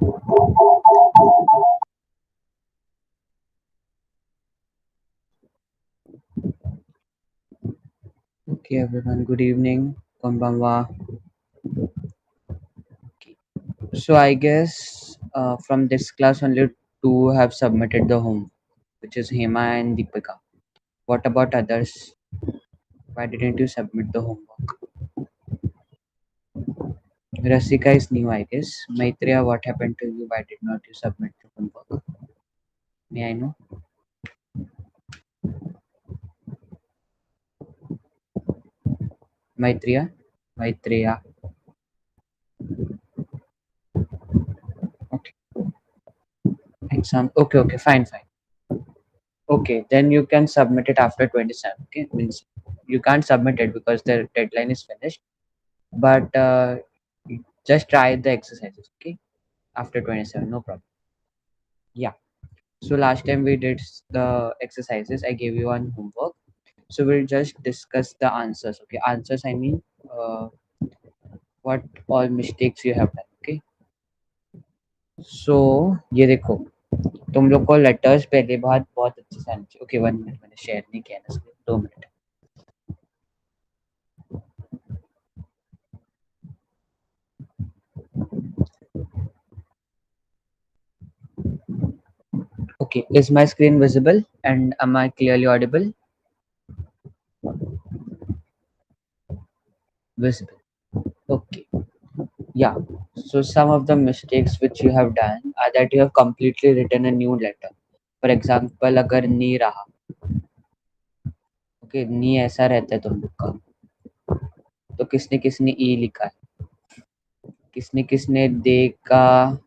Okay, everyone. Good evening. Konbanwa. So I guess from this class only two have submitted the home, which is Hema and Deepika. What about others? Why didn't you submit the homework? Rasika is new, I guess. Maitreya, what happened to you? Why did not you submit the homework? May I know? Maitreya? Maitreya. Okay. Exam. Okay, okay, fine, fine. Okay, then you can submit it after 27. Okay, means you can't submit it because the deadline is finished. But just try the exercises. Okay, after 27, no problem. Yeah. So last time we did the exercises. I gave you one homework. So we'll just discuss the answers. Okay, answers. I mean, what all mistakes you have done. Okay. So ये देखो तुम लोग को letters पहले बहुत बहुत अच्छे से आने चाहिए. ओके 1 मिनट मैंने शेयर नहीं किया ना इसलिए 2 minute. Okay, is my screen visible and am I clearly audible? Visible. Okay. Yeah. So some of the mistakes which you have done are that you have completely written a new letter. For example, अगर नी रहा, okay, नी ऐसा रहता है तुम लोग का, तो किसने किसने ई लिखा है, किसने किसने दे का,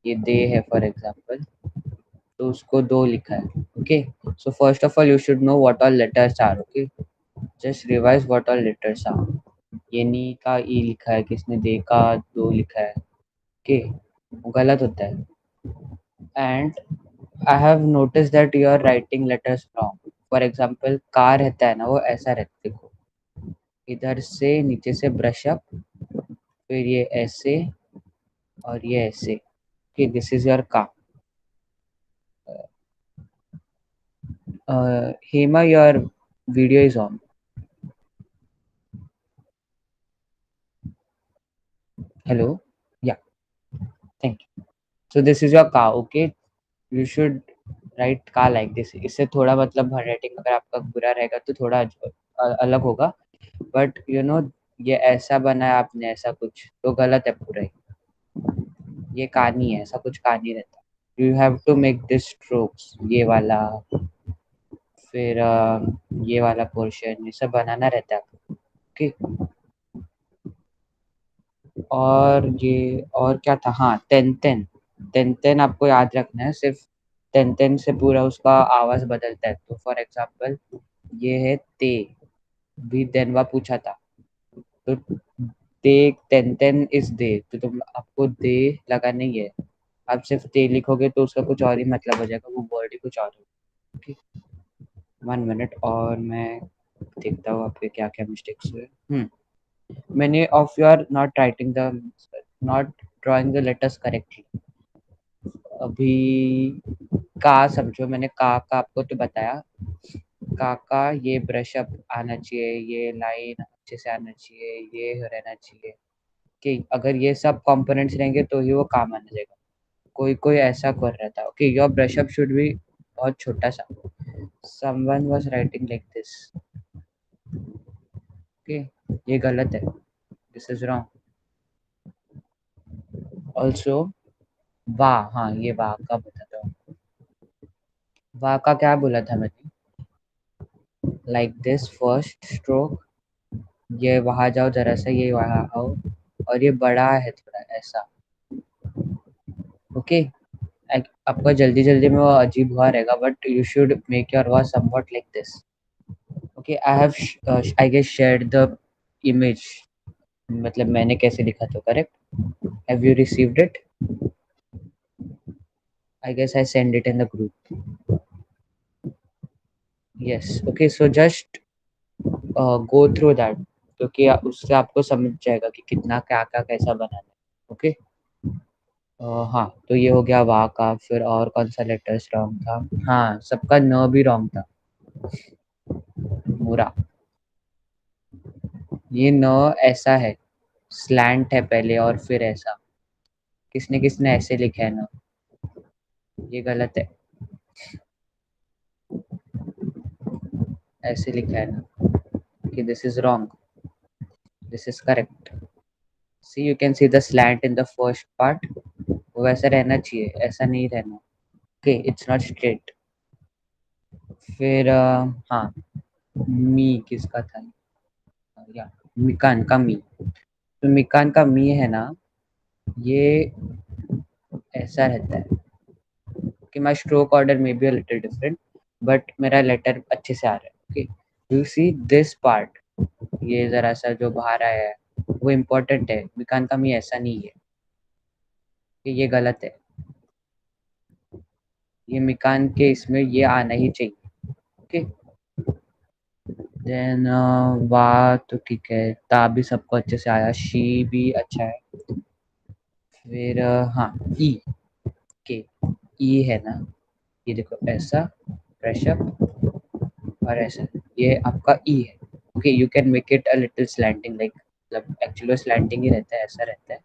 ये दे है फॉर एग्जाम्पल, तो उसको दो लिखा है. Okay, so first of all you should know what all letters are. Okay, just revise what all letters are. ये नी का ई लिखा है, किसने दे का दो लिखा है. ओके, वो गलत होता है. And I have notice that you are writing letters wrong. For example का रहता है ना, वो ऐसा रहता है. देखो, इधर से नीचे से ब्रश अप, फिर ये ऐसे और ये ऐसे. ओके, दिस इज योर का. Hema, your video is on. Hello. Yeah, thank you. So this is your का. ओके, यू शुड राइट का लाइक दिस. इससे थोड़ा मतलब राइटिंग अगर आपका बुरा रहेगा तो थोड़ा अलग होगा. बट यू नो, ये ऐसा बना है आपने, ऐसा कुछ तो गलत है पूरा ही. ये का नहीं है, ऐसा कुछ का नहीं रहता. You have to make this strokes, ये वाला, फिर ये वाला पोर्शन, ये सब बनाना रहता है. ओके. और ये और क्या था, हाँ, टेन टेन. टेन टेन आपको याद रखना है. सिर्फ टेन टेन से पूरा उसका आवाज बदलता है. तो फॉर एग्जाम्पल ये है ते, भी देनवा पूछा था, तो they tend ten is they, तो तुम आपको दे लगा नहीं है. आप सिर्फ ते लिखोगे तो उसका कुछ और ही मतलब हो जाएगा, वो वर्ड ही कुछ और होगा. ओके, 1 मिनट और मैं देखता हूँ आपके क्या क्या मिस्टेक्स हुए. many of you are not writing the, not drawing the letters correctly. अभी का समझो, मैंने का आपको तो बताया. का ये ब्रश अप आना चाहिए, ये लाइन अच्छे से आना चाहिए, ये रहना चाहिए. कि अगर ये सब कंपोनेंट्स रहेंगे तो ही वो काम आना जाएगा. कोई कोई ऐसा कर रहा था. Okay, your brush up should be बहुत छोटा सा. Someone was writing like this. Okay, ये गलत है. This is wrong. ऑल्सो वाह, हाँ, ये वाह का बताता हूँ. वाह का क्या बोला था मैंने, लाइक दिस फर्स्ट स्ट्रोक, ये वहां जाओ जरा सा, ये वहां आओ, और ये बड़ा है थोड़ा ऐसा. ओके, आपका जल्दी जल्दी में वो अजीब हुआ रहेगा, but you should make your voice somewhat like this. Okay, I have I guess shared the image, मतलब मैंने कैसे लिखा था, correct. Have you received it? I guess I send it in the group. Yes. Okay, so just go through that, क्योंकि उससे आपको समझ जाएगा कि कितना क्या क्या कैसा बनाना है. ओके. हाँ, तो ये हो गया वा का, फिर और कौन सा लेटर्स रॉन्ग था? हाँ, सबका न भी रॉन्ग था। मुरा, ये न ऐसा है, स्लैंट है पहले और फिर ऐसा। किसने किसने ऐसे लिखा है न? ये गलत है, ऐसे लिखा है ना कि this is wrong, this is correct. See you can see the slant in the first part, वो वैसा रहना चाहिए, ऐसा नहीं रहना। Okay, it's not straight. फिर हाँ, मी किसका था? या मिकान का मी। तो मिकान का मी है ना, ये ऐसा रहता है कि माई स्ट्रोक ऑर्डर में be a little different, but मेरा लेटर अच्छे से आ रहा है। Okay, you see this part, ये जरा सा जो बाहर आया है वो इम्पोर्टेंट है। मिकान का मी ऐसा नहीं है कि ये गलत है, ये मिकान के इसमें ये आना ही चाहिए। ओके, देन वाह तो ठीक है, ता भी सबको अच्छे से आया, शी भी अच्छा है। फिर हाँ, ई के, ई है ना, ये देखो ऐसा प्रेशर और ऐसा, ये आपका ई है। Okay, you can make it a little slanting, like मतलब एक्चुअली स्लैंटिंग ही रहता है, ऐसा रहता है,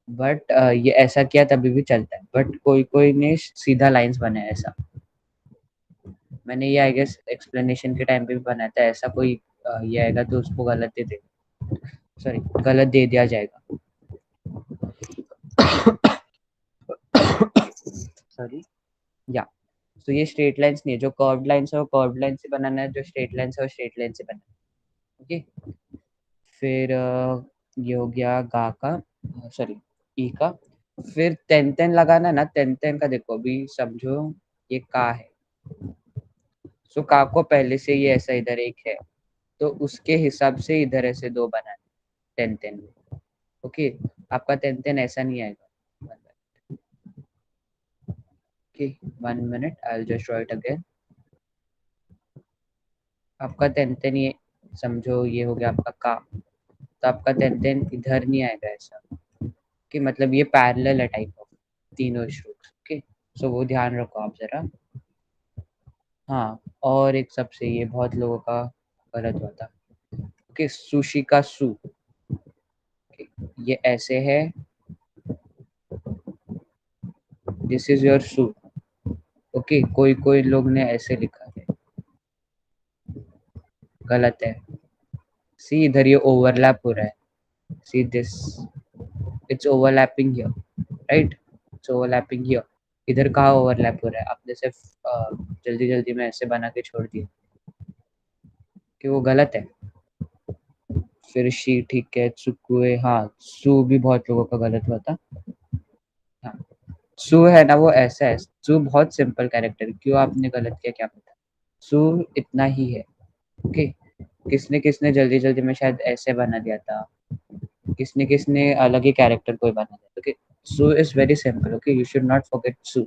बट ये ऐसा किया तभी भी चलता है, बट कोई कोई ने सीधा लाइंस बनाया ऐसा। मैंने ये आई गेस एक्सप्लेनेशन के टाइम पे भी बनाया था ऐसा। कोई ये आएगा तो उसको गलत दे, सॉरी गलत दे दिया जाएगा। सॉरी, या तो ये स्ट्रेट लाइंस नहीं है, जो कर्व्ड लाइंस है वो कर्व्ड लाइन से बनाना है, जो स्ट्रेट लाइंस है वो स्ट्रेट लाइन से बनाना है। ओके, फिर ये हो गया गा का, सॉरी ई का। फिर तेन तेन लगाना ना, तेन तेन का देखो अभी समझो, ये का है, सो का को पहले से ये ऐसा इधर एक है, तो उसके हिसाब से इधर ऐसे दो बनाए तेन तेन में। ओके, आपका तेन तेन ऐसा नहीं आएगा। Okay, 1 minute, I will just draw it again. आपका तेन तेन ये समझो, ये हो गया आपका का, तो आपका तेन तेन इधर नहीं आएगा ऐसा, कि मतलब ये पैरेलल है टाइप ऑफ, तीनों स्ट्रोक्स। ओके, सो वो ध्यान रखो आप जरा। हाँ, और एक सबसे ये बहुत लोगों का गलत हुआ था। ओके, सुशी का सु, ये ऐसे है, दिस इज योर सु। ओके, कोई कोई लोग ने ऐसे लिखा है, गलत है। सी इधर ये ओवरलैप हो रहा है, see this, it's overlapping here, right, it's overlapping here. इधर कहाँ ओवरलैप हो रहा है? आपने सिर्फ जल्दी जल्दी में ऐसे बना के छोड़ दिया कि वो गलत है। फिर शी ठीक है, चुकुए, हाँ सु भी बहुत लोगों का गलत हुआ था। हाँ, सु है ना वो ऐसा है, सु बहुत सिंपल कैरेक्टर, क्यों आपने गलत किया क्या पता, सु इतना ही है। ओके, किसने किसने जल्दी जल्दी में शायद ऐसे बना दिया था, किसने किसने अलग ही कैरेक्टर कोई बना दिया। ओके, सु is very simple, okay, you should not forget सु।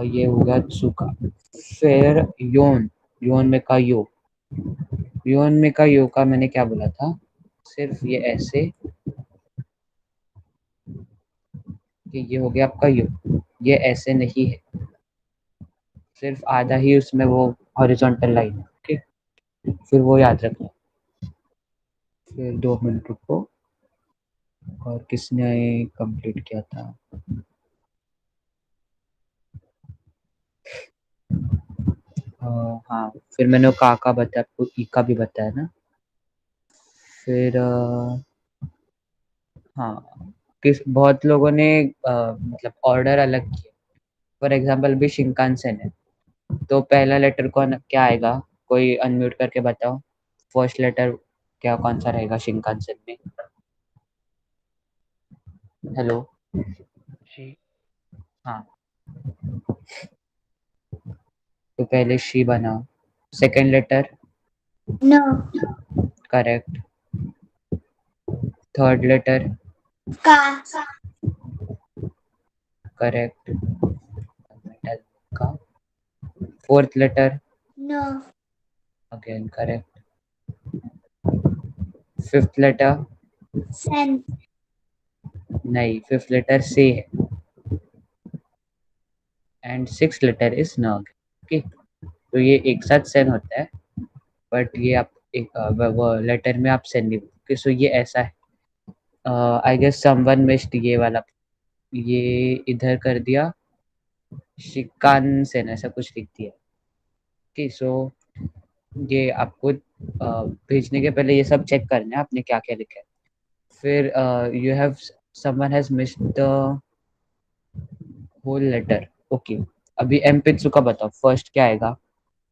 ये होगा सु का। फिर योन, योन में का यो, योन में का यो का मैंने क्या बोला था, सिर्फ ये ऐसे, कि ये हो गया आपका यो, ये ऐसे नहीं है, सिर्फ आधा ही उसमें वो हॉरिजॉन्टल लाइन है। ओके, फिर वो याद रखना। फिर 2 मिनट रुको, और किसने कंप्लीट किया था? हाँ, फिर मैंने का बताया, आपको ई का भी बताया ना। फिर हाँ, किस बहुत लोगों ने मतलब ऑर्डर अलग किया। फॉर एग्जांपल भी शिंकानसेन है, तो पहला लेटर कौन क्या आएगा? कोई अनम्यूट करके बताओ, फर्स्ट लेटर क्या कौन सा रहेगा शिंकानसेन में? हेलो, शी। हाँ, तो पहले शी बनाओ, सेकंड लेटर नो। करेक्ट, थर्ड लेटर का। करेक्ट, का, फोर्थ लेटर नो। अगेन करेक्ट, फिफ्थ लेटर सेन। नहीं, फिफ्थ लेटर से है एंड सिक्स लेटर इज नग। ओके, तो ये एक साथ सेन होता है, बट ये आप एक वो लेटर में आप सेन नहीं बोलते, सो ये ऐसा है। आई गेस समवन मिस्ड ये वाला, ये इधर कर दिया, शिकान सेन ऐसा कुछ लिख दिया। ओके, सो ये आपको भेजने के पहले ये सब चेक करना है आपने क्या क्या लिखा है। फिर you have someone has missed the whole letter. Okay, अभी एम पित्सु का बताओ, फर्स्ट क्या आएगा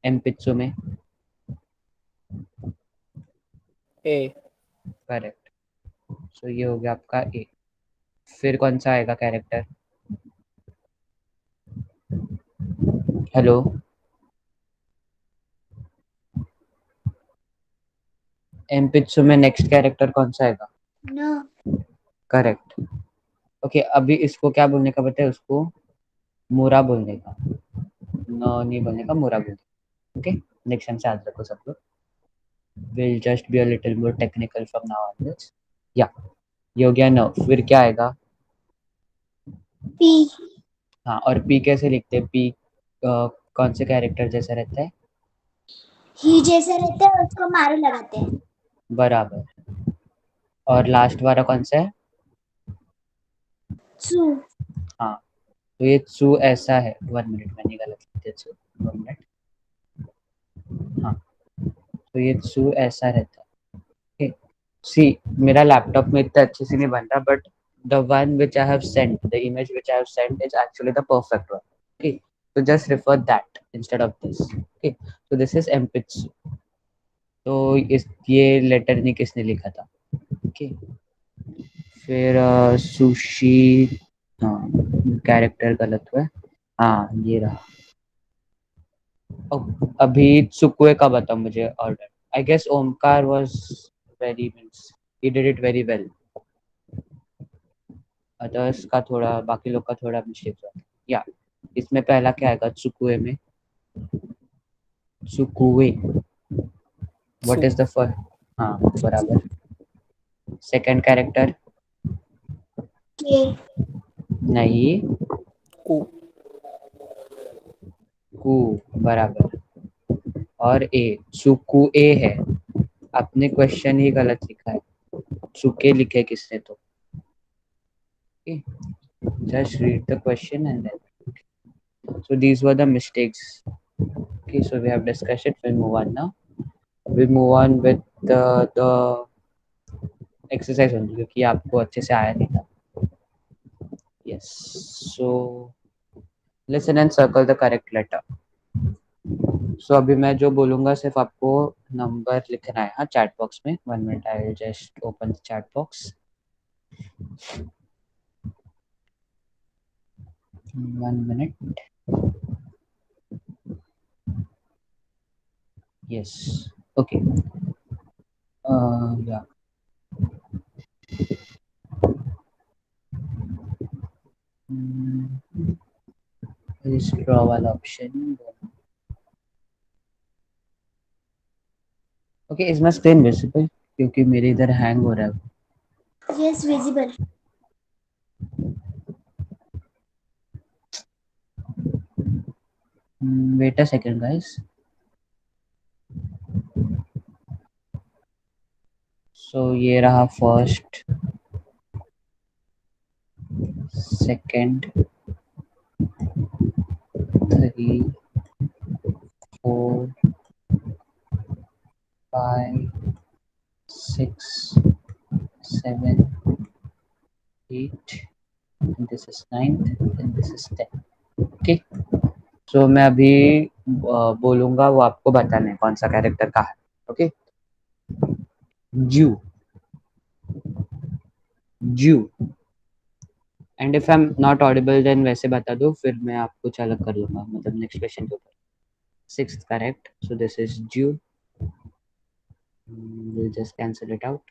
एम पित्सु में? ए। करेक्ट, सो ये हो गया आपका ए। फिर कौन सा आएगा कैरेक्टर? हेलो, एम पित्सु में नेक्स्ट कैरेक्टर कौन सा आएगा? न। करेक्ट। ओके, अभी इसको क्या बोलने का बताए? उसको मुरा बोलने का, नो नहीं बोलने का, मुरा बोलने का। ओके, नेक्स्ट टाइम से याद रखो सब लोग। Will just be a little more technical from now onwards. या ये हो गया नो। फिर क्या आएगा? पी। हाँ, और पी कैसे लिखते हैं? पी कौन से कैरेक्टर जैसा रहता है? ही जैसा रहता है, उसको मारे लगाते हैं। बराबर। और लास्ट वाला कौन सा है? सू। हाँ, तो ये सू ऐसा है। 1 मिनट, मैंने गलत लिख दिया सू, 1 मिनट। हाँ, तो ये सू ऐसा रहता है। सी, मेरा लैपटॉप में इतना अच्छे से नहीं बन रहा, but the one which I have sent, the image which I have sent is actually the perfect one. Okay, so just refer that instead of this. Okay, so this is empitsu. तो इस ये letter नहीं किसने लिखा था? Okay, फिर sushi, हाँ character गलत हुआ है। हाँ, ये रहा। अभी सुकुए का बताओ मुझे order. I guess Omkar was very means he did it very well, others का थोड़ा, बाकी लोग का थोड़ा मिस्टेक हुआ। या इसमें पहला क्या आएगा सुकुए में? सुकुए, व्हाट सू। Is the first? हाँ बराबर। Second character? के। नहीं, कू। कु, बराबर। और ए, सुकु ए है। आपने क्वेश्चन ही गलत लिखा है, सुके लिखे किसने तो। Just read the question and then, so these were the mistakes. Okay, so we have discussed it. We'll move on now. We move on with the exercise only, क्योंकि आपको अच्छे से आया नहीं था। Yes, so listen and circle the correct letter. So अभी मैं जो बोलूँगा सिर्फ आपको नंबर लिखना है, हाँ, चैट बॉक्स में। 1 minute, I will just open the chat box. 1 minute. Yes, okay. Yeah. This draw वाला option. Okay, is my screen visible? क्योंकि मेरे इधर हैंग हो रहा है। Yes, visible. Wait a second guys. So ये रहा first, second, 3, 4, 5, 6, 7, 8, this is 9th and this is 10th। Okay, so मैं अभी बोलूंगा, वो आपको बताना है कौन सा कैरेक्टर का है। ओके, जू, जू। And if I am not audible then वैसे बता दो, फिर मैं आपको अलग कर लूंगा, मतलब नेक्स्ट क्वेश्चन के ऊपर। Sixth correct, so this is due. We'll just cancel it out.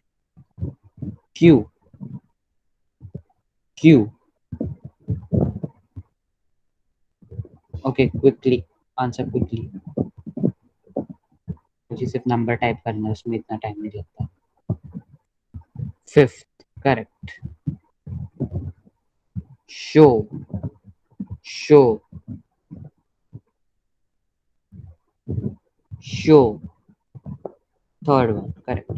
Q, Q. Okay, quickly answer quickly. मुझे सिर्फ नंबर टाइप करना है, उसमें इतना टाइम नहीं लगता। Fifth correct. show, show, show. Third one, correct.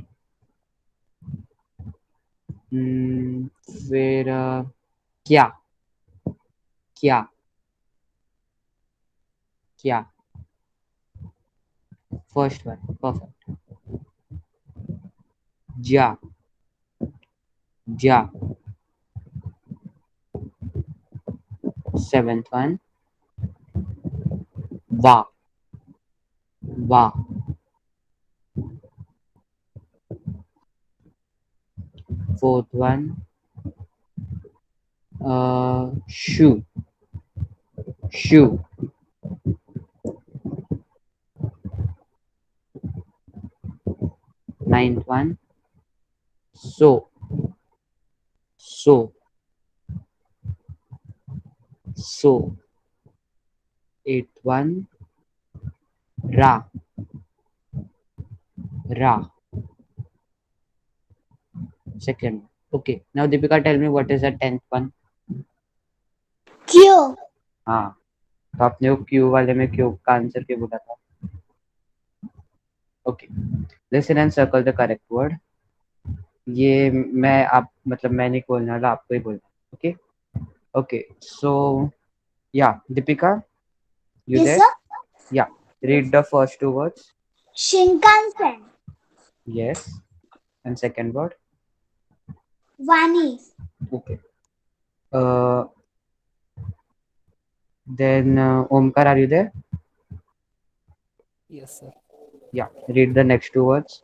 Hmm, फिर क्या, क्या, क्या. First one, perfect. Ja, ja. Seventh one, va, va. Fourth one, shoe, shoe. Ninth one, so, so, so. Eighth one, ra, ra. Second. Okay. Now Deepika, tell me what is the 10th one? Q. हाँ, तो आपने वो Q वाले में Q का answer क्या बोला था? Okay, listen and circle the correct word. ये मैं आप मतलब मैं नहीं बोलने वाला, आपको ही बोलना. ओके. ओके, सो या Deepika, you Yes, there? sir. Yeah, read the first two words. Shinkansen. Yes, and second word. Vani. Okay. uh then Omkar, are you there? Yes, sir. Yeah, read the next two words.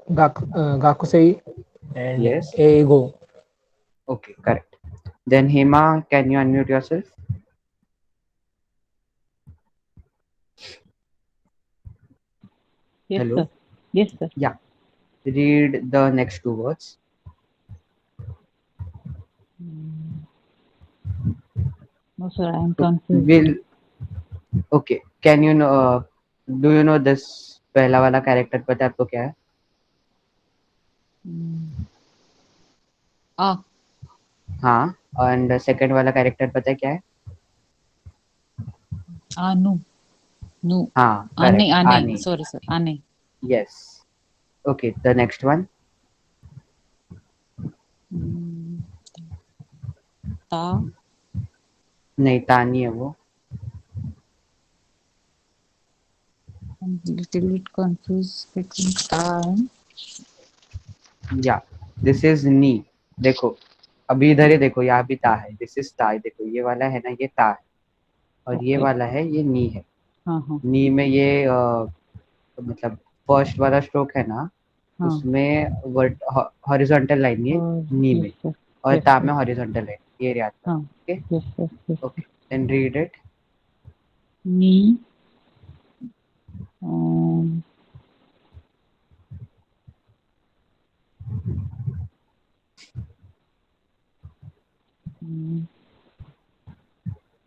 Gakusei and Yes. Eigo. Okay, correct. Then Hema, can you unmute yourself? Yes, Hello. sir. Yes, sir. Yeah, read the next two words. No, sir, I am confused. Will, okay, can you know, do you know this पहला वाला character पता है आपको क्या है? Ah, हाँ, and second वाला character पता है क्या है? Anu. Nu. हाँ, Ane, करेक्ट, Ane. आनी. Sorry, sir. Ane. Yes. Okay, the next one. Ta. नहीं, तानी है वो. I'm little bit confused between ta and या दिस इज नी. देखो, अभी इधर ही देखो, यहाँ भी ता है. दिस इज ता. देखो ये वाला है ना, ये ता है, और ये okay. वाला है, ये नी है. हाँ हाँ नी में ये मतलब फर्स्ट वाला स्ट्रोक है ना, हाँ. उसमें वर्ट हॉरिजॉन्टल लाइन ये नी Yes, में, sir. और Yes, ता sir. में हॉरिजॉन्टल लाइन, ये याद करो. हाँ. Okay. Yes, sir. Yes, okay, sir. Then read it. Ni. Um, mm,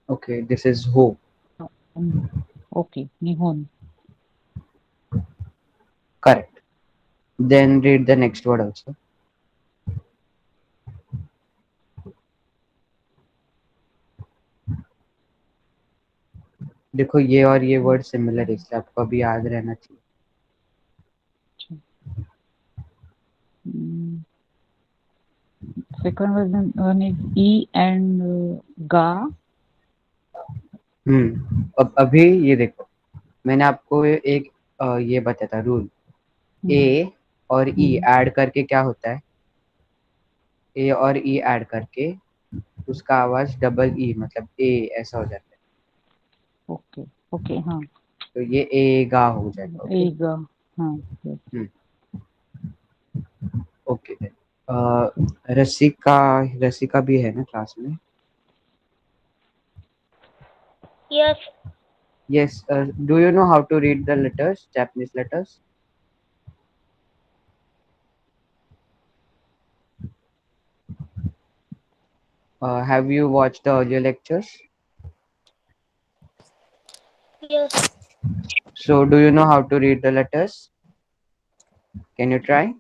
okay, this is हो. okay. Nihon. Correct. Then read the next word also. देखो ये और ये वर्ड सिमिलर है, इसलिए आपको अभी याद रहना चाहिए. Second one is E and Ga. अब अभी ये देखो, मैंने आपको एक ये बताया था रूल. ए और ई ऐड करके क्या होता है? ए और ई ऐड करके उसका आवाज डबल ई मतलब ए ऐसा हो जाता है. Okay. Okay. हाँ. तो ये ए गा हो जाएगा. ओके. Ega. हाँ. Yes. ओके. रसिका, रसिका भी है ना क्लास में? Yes. Yes. Do you know how to read the letters, Japanese letters? Have you watched the earlier lectures? Yes. So do you know how to read the letters? Can you try?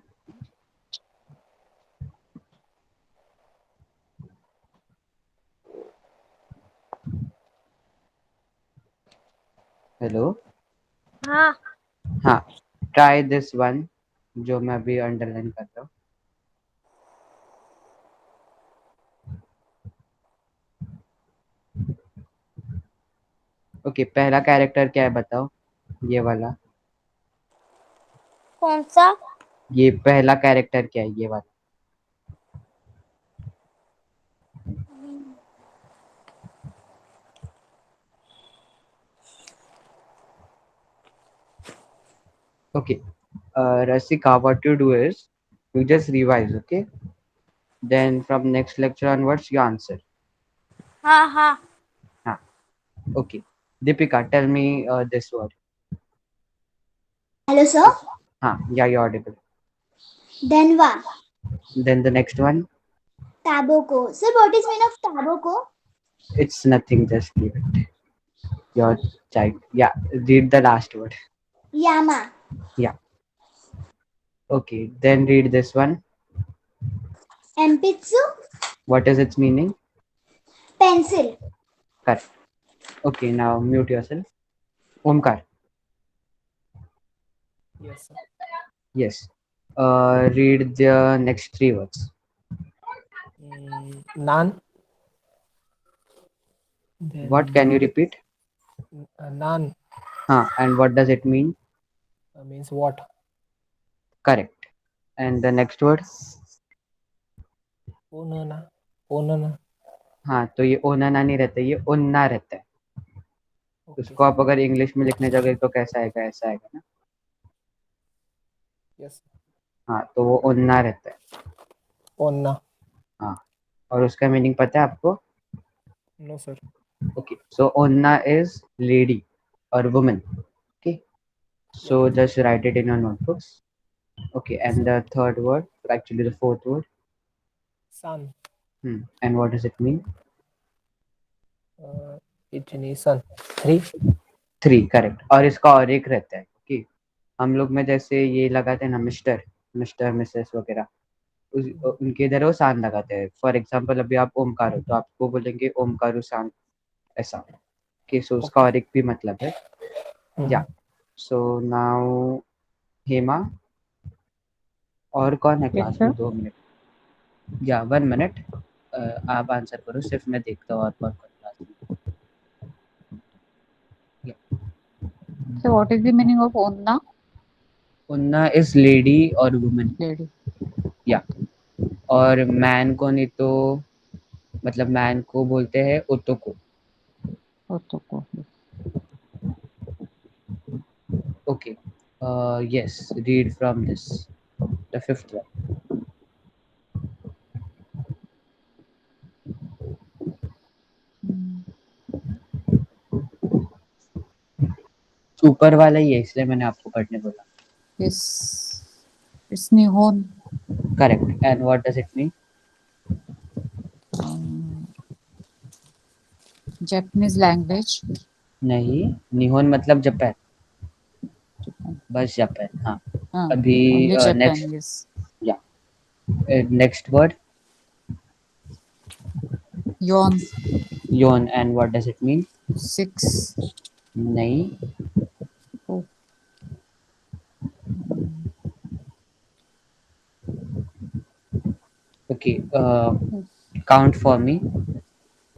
Hello. हाँ हाँ, try this one जो मैं अभी underline कर रहा हूँ। Okay, पहला character क्या है बताओ, ये वाला। कौन सा? ये पहला कैरेक्टर क्या है, ये वाला। Okay, Rasika, what you do is you just revise, okay? Then from next lecture onwards, you answer. हाँ हाँ. हाँ, okay. Deepika, tell me this word. Hello sir. हाँ, yeah, you're audible. Denva. Then the next one, Tobacco. Sir, what is meaning of tobacco? it's nothing, just leave it. Your child. Yeah, read the last word. Yama. Yeah. Okay, then read this one. Empitsu. What is its meaning? Pencil. Correct. Okay, now mute yourself. Omkar. Yes, sir. Yes. Read the next three words. Naan. Then What can you repeat? naan And what does it mean? means what? Correct. And the next word? Onana. Onana. हाँ, तो ये ओनाना नहीं रहता, ये ओन्ना रहता है। Okay. उसको आप अगर इंग्लिश में लिखने जाओगे तो कैसा आएगा, ऐसा आएगा ना। Yes. हाँ, तो वो ओन्ना रहता है। Onna. हाँ, और उसका मीनिंग पता है आपको? No, sir. ओके, सो ओन्ना इज लेडी और woman. Okay, so just write it in your notebooks. Okay, Yes, and sir. the third word, actually the fourth word. Sun. And what does it mean? It means sun. Three. Three, correct. और इसका और एक रहता है कि हम लोग में जैसे ये लगाते हैं ना, मिस्टर मिस्टर मिसेस वगैरह, उनके इधर वो सान लगाते हैं. फॉर एग्जाम्पल अभी आप ओमकार हो तो आपको बोलेंगे ओमकारू सान, ऐसा. कि सो उसका और एक भी मतलब है. या सो नाउ हेमा, और कौन है Yes, क्लास में? sir. 2 मिनट. या 1 मिनट. आप आंसर करो, सिर्फ मैं देखता हूँ और कौन कौन क्लास में. So what is the meaning of onna? उन्ना इज लेडी और वुमेन. Lady. या और मैन को नहीं तो, मतलब मैन को बोलते हैं ओतोको. Otoko. Okay, yes, read from this, the fifth one. ऊपर वाला ही है इसलिए मैंने आपको पढ़ने बोला. Yes. It's Nihon. Correct. And what does it mean? Japanese language. नहीं, निहोन मतलब जापान, Japan. बस जापान. हाँ, Only अभी Japan. नेक्स्ट. Yes. या नेक्स्ट वर्ड, Yon. योन. And what does it mean? 6. नहीं. Oh. Okay, count for me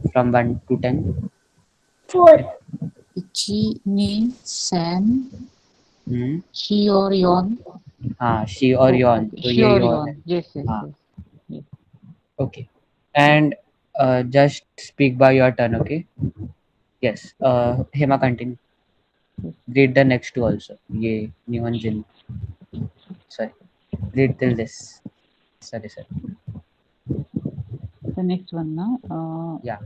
from 1 to 10. 4. Ichi, ni, san, hmm. shi or yon. हाँ, शी और Oh, योन, okay. तो Shi ये or योन है. yon. Yes, yes, हाँ. yes. Okay, and just speak by your turn. Okay. Yes. Hema, continue. Read the next two also. ये Nihanjan. Sorry. Read till this. Sorry, sir. The next one, na? Yeah.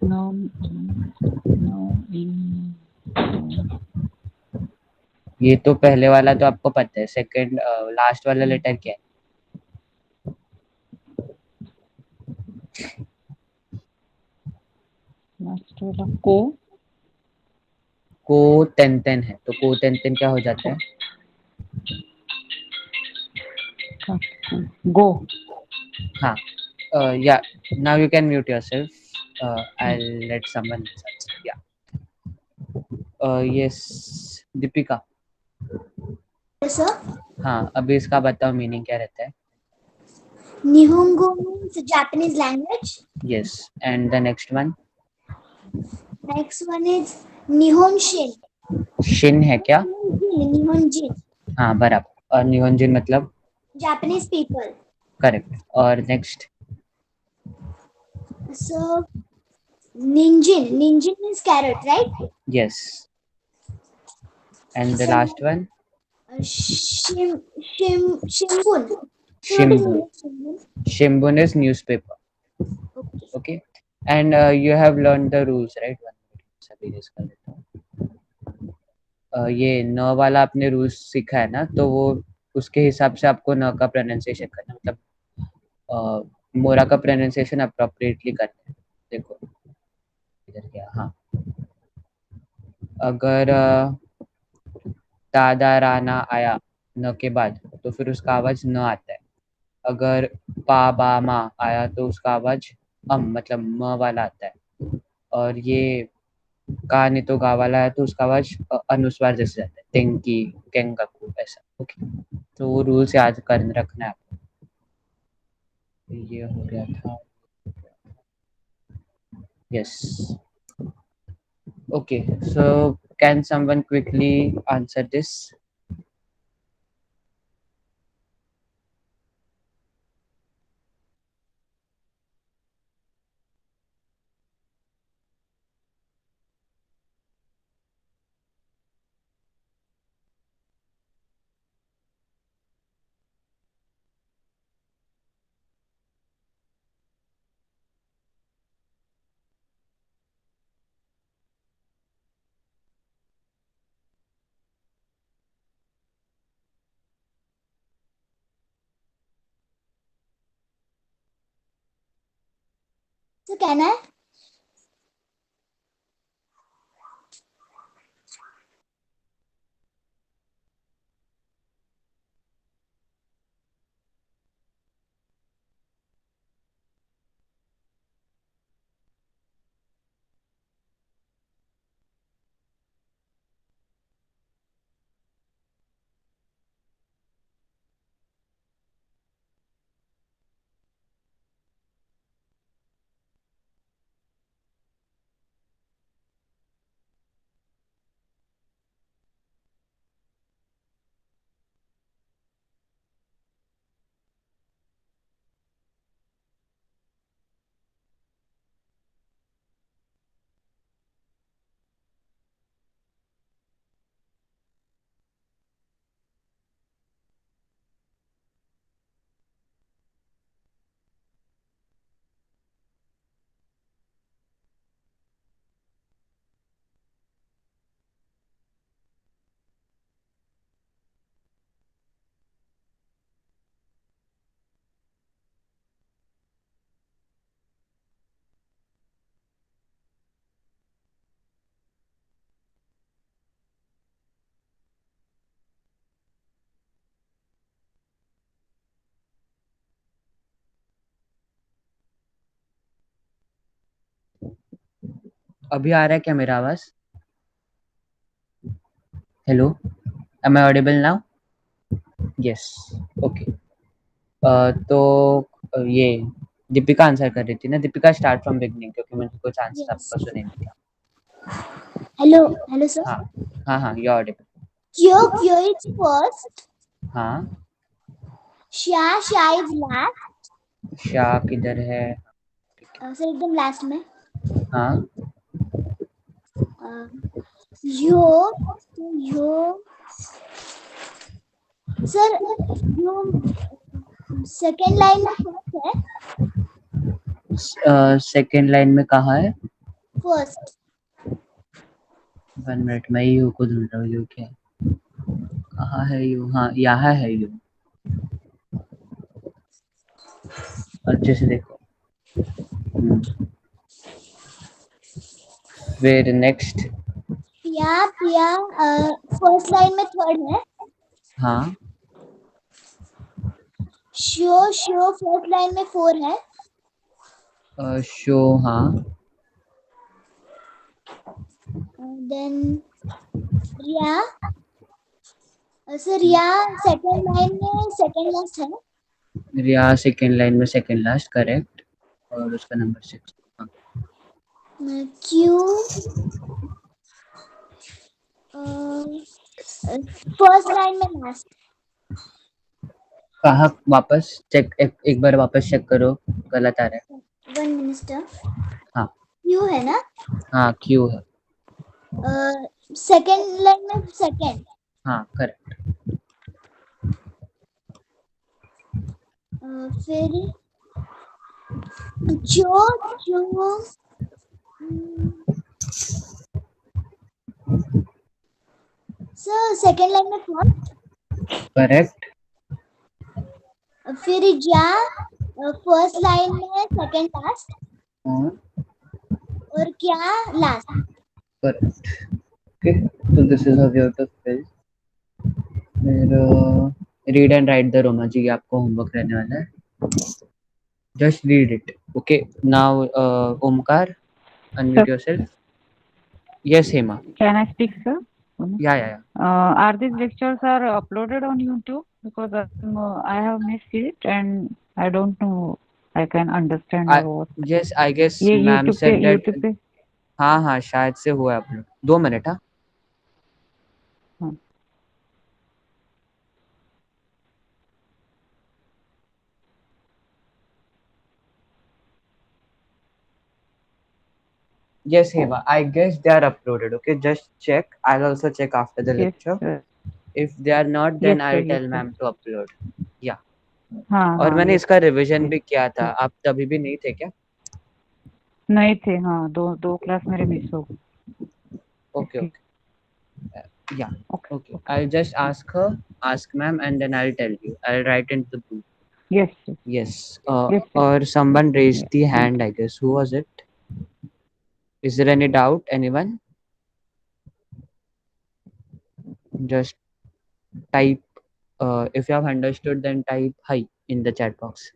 No, no, ये तो पहले वाला तो आपको पता है. Second last वाला लेटर क्या है? last वाला को. को तेन है, तो को तेन क्या हो जाता है? Go. हाँ, yeah, now you can mute yourself. I'll let someone else answer. Yeah. Yes, Deepika. Sir हाँ, अभी इसका बताओ मीनिंग क्या रहता है. निहोंगो means Japanese language. Yes, and the next one. Next one is निहोंशिन. शिन है क्या? निहोंजिन हाँ, बराबर. और निहोंजिन मतलब जापानीज पीपल. करेक्ट. और नेक्स्ट. सो निंजिन means carrot right. Yes, and the last one. शिम्बुन. Shimbun. Shimbun is newspaper. Okay, and you have learned the rules, right? One minute, सभी रेस कर लेता हूँ. ये न वाला आपने रूल्स सीखा है ना, तो वो उसके हिसाब से आपको न का प्रोनाउंसिएशन करना, मतलब मोरा का प्रोनाउंसिएशन अप्रोप्रिएटली करना है. देखो इधर क्या. हाँ, अगर दादा राना आया न के बाद तो फिर उसका आवाज न आता है. अगर पा बा मा आया तो उसका आवाज मतलब म वाला आता है. और ये का नहीं तो गा वाला है तो उसका आवाज अनुस्वार जैसे जाता है. तेंकी केंगाकू ऐसा. ओके, तो वो रूल्स याद कर रखना है आपको. ये हो गया था. Yes. Okay, so can someone quickly answer this. So can I. अभी आ रहा है क्या मेरा आवाज? Hello, am I audible now? Yes. Okay, तो ये दीपिका आंसर कर रही थी ना. दीपिका स्टार्ट फ्रॉम बिगनिंग, क्योंकि मुझे कुछ आंसर Yes. आपका सुने नहीं था. Hello sir. हाँ हाँ हाँ, यू ऑडिबल. क्यो इज फर्स्ट. हाँ, शा इज लास्ट. शाह किधर है? सर एकदम लास्ट में. हाँ, यो सर यो सेकेंड लाइन में फर्स्ट है. सेकेंड लाइन में कहाँ है? फर्स्ट. 1 मिनट, मैं यू को ढूंढ रहा हूँ. यू क्या है? कहाँ है यू? हाँ, यहाँ है यू. अच्छे से देखो. फिर नेक्स्ट. पिया फर्स्ट लाइन में थर्ड है. हाँ, शो फर्स्ट लाइन में 4 है. शो, हाँ. देन रिया. सर रिया सेकंड लाइन में सेकंड लास्ट है. रिया सेकेंड लाइन में सेकेंड लास्ट, करेक्ट. और उसका नंबर 6. हाँ. क्यू फर्स्ट लाइन में लास्ट. कहाँ वापस चेक, एक बार वापस चेक करो, गलत आ रहा है. 1 मिनट. हाँ. क्यू है ना. हाँ, क्यू है. सेकंड लाइन में सेकंड. हाँ, करेक्ट. फिर जो जो सर सेकंड लाइन में कौन. करेक्ट. फिर जा फर्स्ट लाइन में सेकंड लास्ट. और क्या last. Correct. Okay, so this is how you have to fill. फिर रीड एंड राइट द रोमा जी, आपको होमवर्क रहने वाला है. Just read it. Okay, now Omkar, unmute yourself. Yes, Hema. Can I speak, sir? Yeah. Are these lectures are uploaded on YouTube? Because I have missed it and I don't know I can understand or what. Yes, I guess ये ma'am YouTube said that. YouTube पे. हाँ, शायद से हुआ है upload. 2 minute. हाँ. हाँ. Yes, Hema. I guess they are uploaded. Okay, just check. I'll also check after the Yes, lecture. sir. If they are not, then Yes, sir. I'll Yes, tell sir. ma'am to upload. Yeah. हाँ और हाँ मैंने yes. इसका revision भी किया था. आप तभी भी नहीं थे क्या? नहीं थे. हाँ, दो क्लास मेरे मिस हो गए. Okay. Yeah. Okay. Okay. I'll just ask her, ask ma'am, and then I'll tell you. I'll write into the book. Yes, sir. Yes. Yes, sir. Or someone raised the hand, I guess. Who was it? Is there any doubt? Anyone? Just type. If you have understood, then type hi in the chat box.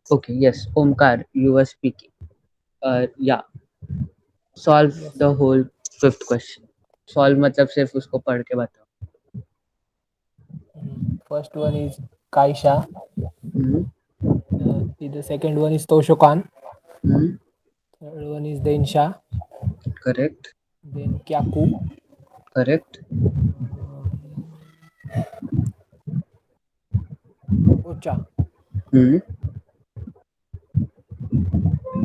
Okay. Yes, Omkar, you were speaking. Yeah. Solve Yes. the whole 5th question. Solve मतलब सिर्फ उसको पढ़ के बताओ. First one is Kaisha. Hmm. The second one is Toshokan. Hmm. Third one is Densha. Correct. Then Kyaku. Correct. Ocha. Hmm.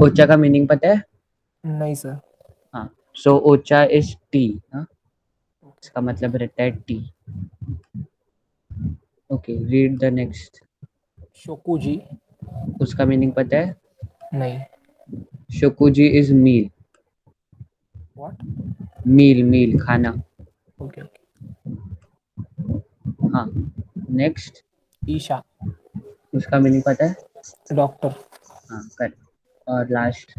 Ocha का meaning पता है? नहीं सर. हाँ. So Ocha is tea. हाँ. इसका मतलब रहता है T. Okay. Read the next. Shokuji. उसका मीनिंग पता है? नहीं. Shokuji is meal. What? Meal खाना. Okay. हाँ. Next. Isha. उसका मीनिंग पता है? Doctor. हाँ, करेक्ट. और लास्ट.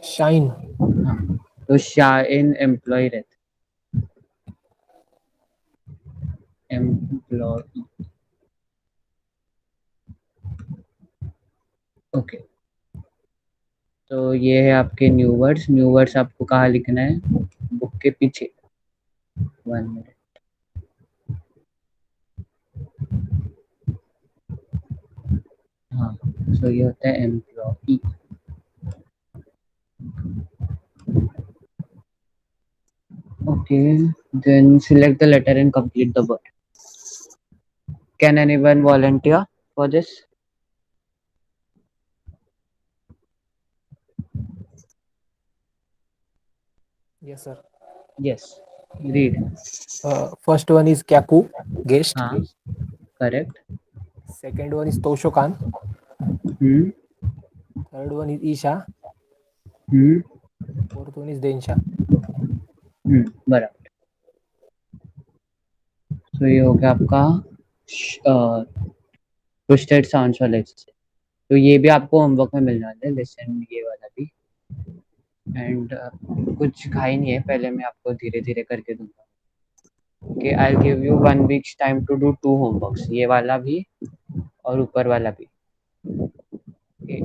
Shine. हाँ. तो शाइन एम्प्लॉय रहता. एम्प्लॉय. ओके. तो ये है आपके न्यू वर्ड्स आपको कहाँ लिखना है? बुक के पीछे. 1 मिनट. हाँ. सो ये होता है employ. Okay, then select the letter and complete the word. Can anyone volunteer for this? Yes sir. Yes. Read. First one is Kyaku. Guest. हाँ. Correct. Second one is Toshokan. Hmm. Third one is Isha. Hmm. Fourth one is Densha. बराबर. तो ये हो गया आपका twisted sounds वाला exercise. तो ये भी आपको होमवर्क में मिलने वाला है, लेसन ये वाला भी. एंड कुछ घाई नहीं है, पहले मैं आपको धीरे धीरे करके दूंगा कि I give you 1 weeks time to do 2 homeworks, ये वाला भी और ऊपर वाला भी,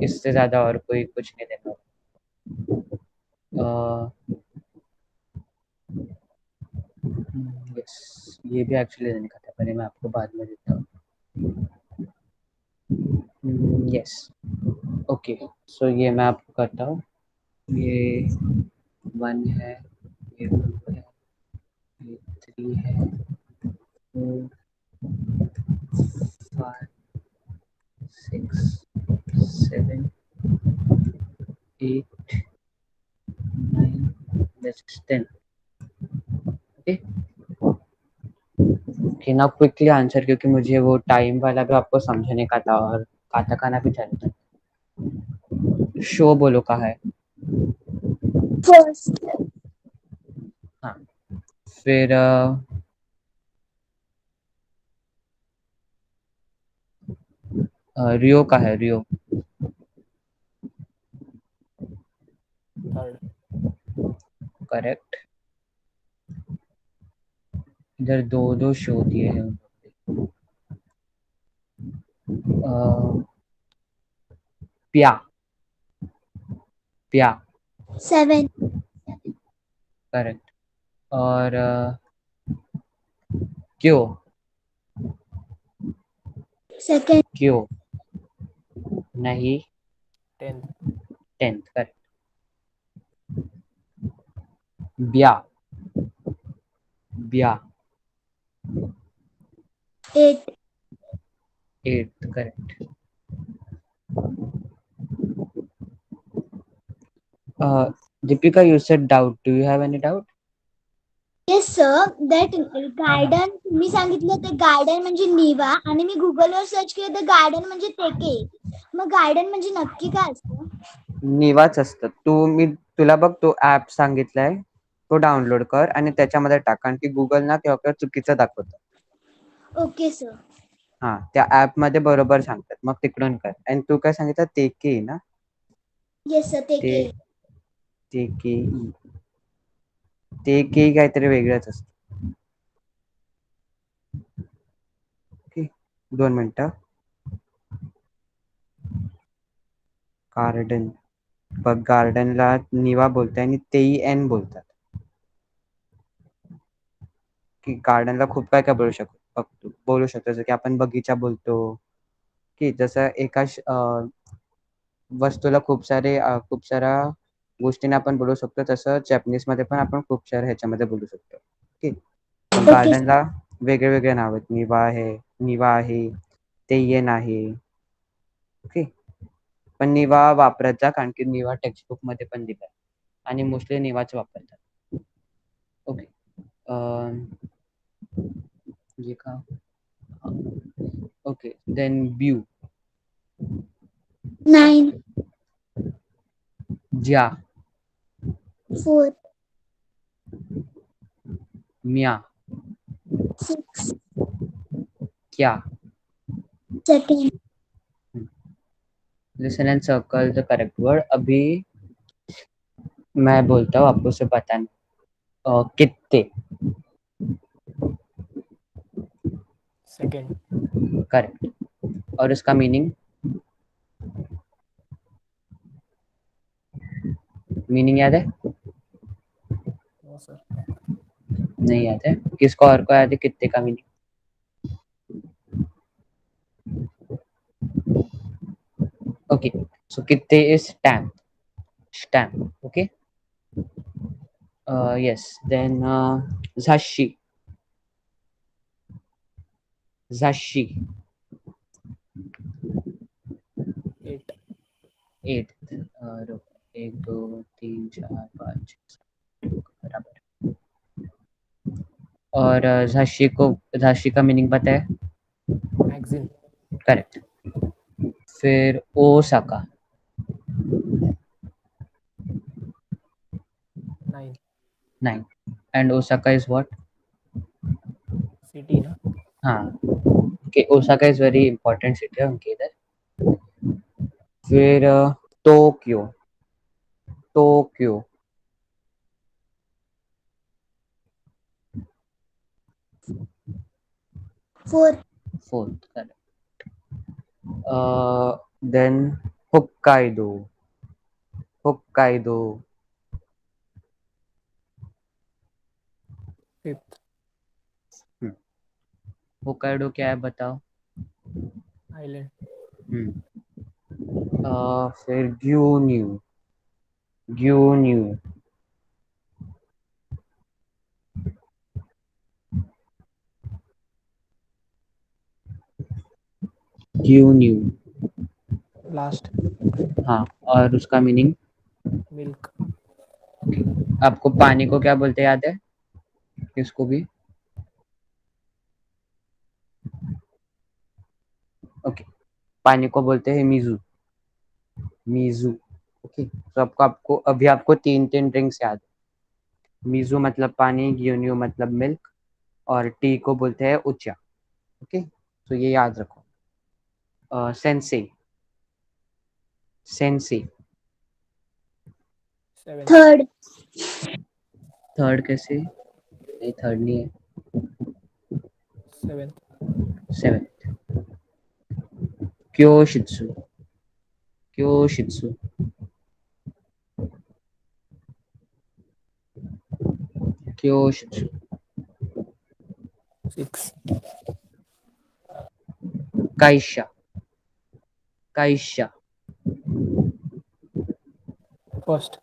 इससे ज़्यादा और कोई कुछ नहीं देना। यस, ये भी एक्चुअली देने का था, पहले मैं आपको बाद में देता हूँ। यस, ओके, सो ये मैं आपको करता हूँ। ये 1 है, ये 2 है, ये 3 है, 4 5 6 7 8 9 10। Okay okay, now quickly answer, क्योंकि मुझे वो टाइम वाला भी आपको समझने का था और काना भी चाहिए था। शो बोलो कहाँ है? फर्स्ट, हाँ, फिर रियो का है, रियो। Third, correct. इधर दो दो शो दिए हैं। प्या, प्या, 7, करेक्ट। और क्यों, सेकंड, क्यों नहीं, 10th, 10th, करेक्ट। ब्या, ब्या, 8, 8th, correct. Deepika, you said doubt. Do you have any doubt? Yes sir, that garden तुम्ही सांगितलं ते गार्डन म्हणजे निवा आणि मी गुगलवर सर्च केलं तर गार्डन म्हणजे तेके. मग गार्डन म्हणजे नक्की काय असतं? निवाच असतं. मी तुला बघ तो ऍप सांगितलाय, तो डाउनलोड कर आणि त्याच्यामध्ये टाक, कारण की गुगल ना केव्हा चुकीचं दाखवतं. Okay sir. हा, त्या ऍप मध्ये बरोबर सांगतात, मग तिकडून कर. आणि तू काय सांगितलं, तेके ना? Yes sir, तेके. तेके, तेके काहीतरी वेगळंच असतं. ओके, 2 मिनिटं. गार्डन, बघ गार्डनला निवा बोलताय आणि तेई एन बोलतात. की गार्डनला खूप काय काय बोलू शकतो, जसं की आपण बगीचा बोलतो, की जसं एका वस्तूला खूप साऱ्या गोष्टीने आपण बोलू शकतो, तसं जॅपनीज मध्ये पण आपण खूप साऱ्या ह्याच्यामध्ये बोलू शकतो. ओके, गार्डनला वेगळे वेगळे नाव आहेत. निवा आहे, तेयन आहे. ओके, पण निवा वापरत जा, कारण की निवा टेक्स्टबुक मध्ये पण दिलाय आणि मोस्टली निवाच वापरतात. ओके, ये का, ओके, देन ब्यू, 9, ज्या, 4, म्या, 6, क्या. Second, listen and circle the correct word. अभी मैं बोलता हूँ, आपको उसे बताना. कितने, सेकंड, करेक्ट. और उसका मीनिंग याद है? नो सर, नहीं याद है? किसको और को याद है कितने का मीनिंग? ओके, सो कितने is stamp. Okay, yes, then zashi, 8, 8. 1 2 3 4 5 बराबर. और झाशी का मीनिंग पता है? Magazine, correct. फिर Osaka, 9, 9. And Osaka is what? City ना, हाँ, okay, Osaka is very important city है उनके इधर. फिर Tokyo, 4. Fourth, correct. Then Hokkaido. Hokkaido. Fifth. Hokkaido क्या है बताओ? Island. फिर ग्यून्यू. ग्यून्यू. ग्यून्यू. Last. हाँ, और उसका मीनिंग? Milk. आपको पानी को क्या बोलते याद है? किसको भी? ओके, पानी को बोलते हैं मीजू. मीजू. ओके, तो आपको अभी आपको तीन ड्रिंक्स याद है. मीजू मतलब पानी, ग्यून्यू मतलब मिल्क, और टी को बोलते हैं उचा. ओके, तो ये याद रखो. Sense. Sense. 7th. 3rd. Third कैसे? नहीं, थर्ड नहीं है. 7th. सेवेंथ. क्योशित्सु. क्योशित्सु. क्योशित्सु. 6th. काइशा. काइशा. First.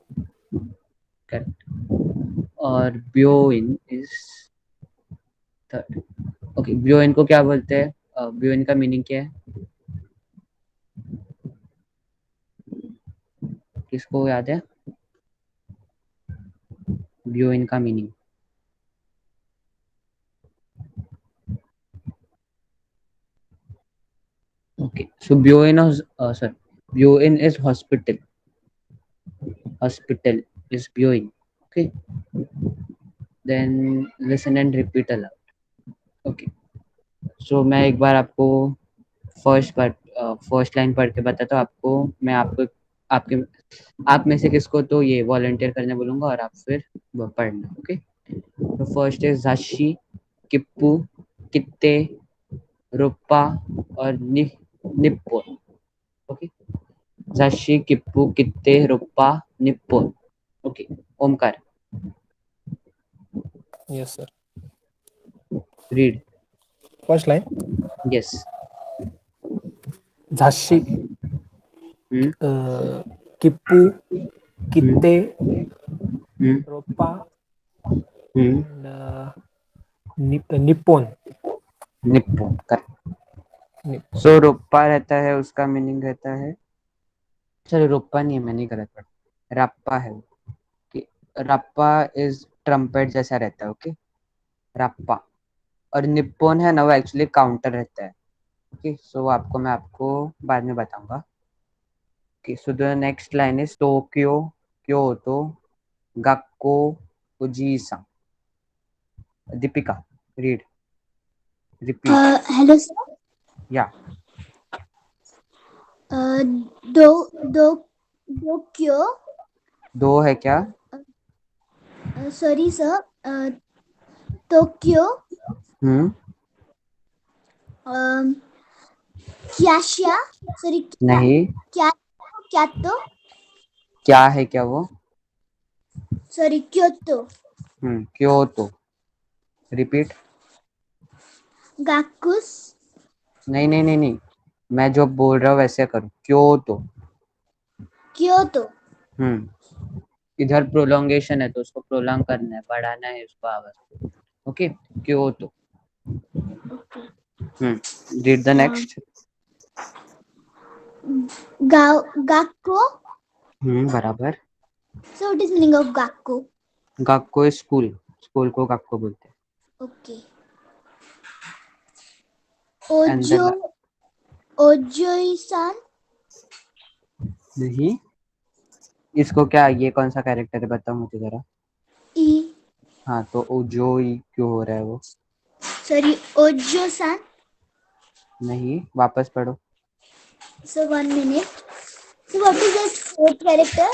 करेक्ट. और ब्योइन इज थर्ड. ओके, ब्योइन को क्या बोलते हैं? ब्योइन का मीनिंग क्या है? किसको याद है ब्योइन का meaning? Okay, so Byoin is Byoin is hospital. Hospital is Byoin. Okay, then listen and repeat aloud. Okay, so मैं एक बार आपको फर्स्ट लाइन पढ़ के बताता हूँ आपको. मैं आपको आपके आप में से किसको तो ये वॉलंटियर करने बोलूंगा और आप फिर वो पढ़ना. ओके, तो फर्स्ट इज झाशी, किप्पू, कित्ते, रुप्पा और निप्पोन. ओके, झाशी, किप्पू, कित्ते, रुप्पा, Nippon. Okay, Omkar, Yes, sir. Read. First line. Yes. Zashi. Kippu. Kitte. Roppa. And Nippon. Nippon. Correct. Nippon. So रुप्पा रहता है, उसका मीनिंग रहता है, चलो रुप्पा नहीं है, मैं नहीं गलत पढ़ा, रप्पा है वो. कि रप्पा इज ट्रम्पेट जैसा रहता है. ओके, रप्पा. और निप्पोन है ना, वो एक्चुअली काउंटर रहता है. ओके, सो आपको मैं आपको बाद में बताऊंगा. Okay, so the next line is Tokyo, Kyoto, गक्को, उजीसा. Deepika, read. Repeat. Hello, sir. या. Tokyo. दो है क्या? Sorry, sir. Tokyo. Kyasha. Sorry. नहीं. Kyoto. क्या है क्या वो? Sorry, Kyoto. Kyoto. Repeat. Gakus. नहीं नहीं नहीं नहीं, मैं जो बोल रहा हूँ वैसे करो. क्योतो. Kyoto. इधर प्रोलोंगेशन है तो उसको प्रोलॉन्ग करना है, बढ़ाना है उसको आवाज. Okay, Kyoto. Read the next. Gakko. बराबर. So what is meaning of Gakko? गक्को इज स्कूल. स्कूल को गक्को बोलते हैं. Okay. And then- Ojoi-san. नहीं, इसको क्या, ये कौन सा कैरेक्टर है बताओ मुझे जरा. E. हाँ, तो ओजोई क्यों हो रहा है वो? Sorry, Ojo-san. नहीं, वापस पढ़ो. So 1 minute. So what is this fourth character?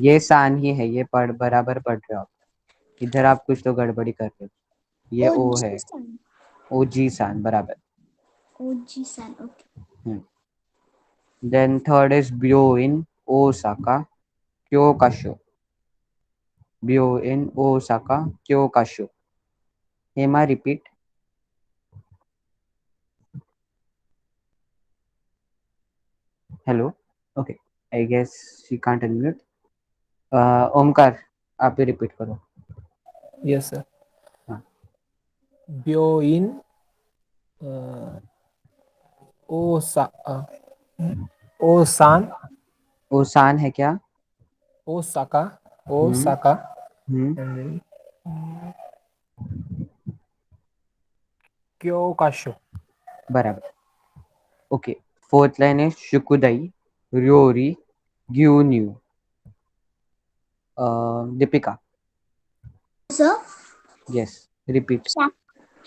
ये सान ही है, ये पढ़ बराबर पढ़ रहे हो आप. इधर आप कुछ तो गड़बड़ी कर रहे हो. ये ओ है. Ojo-san. ओजी-सान बराबर. ओजी-सान. Okay. Then third is Byo in Osaka Kyokasho. Byo in Osaka Kyokasho. Hema, repeat. Hello. Okay. I guess she can't unmute. Omkar, आप ही रिपीट करो. Yes, sir. हाँ. Byo in Osa Osan ओसान है क्या? Osaka hmm. Hmm. and Kyokasho. बराबर. Okay. Fourth line is Shukudai Ryori Gyunyu. Deepika. Sir Yes. Repeat.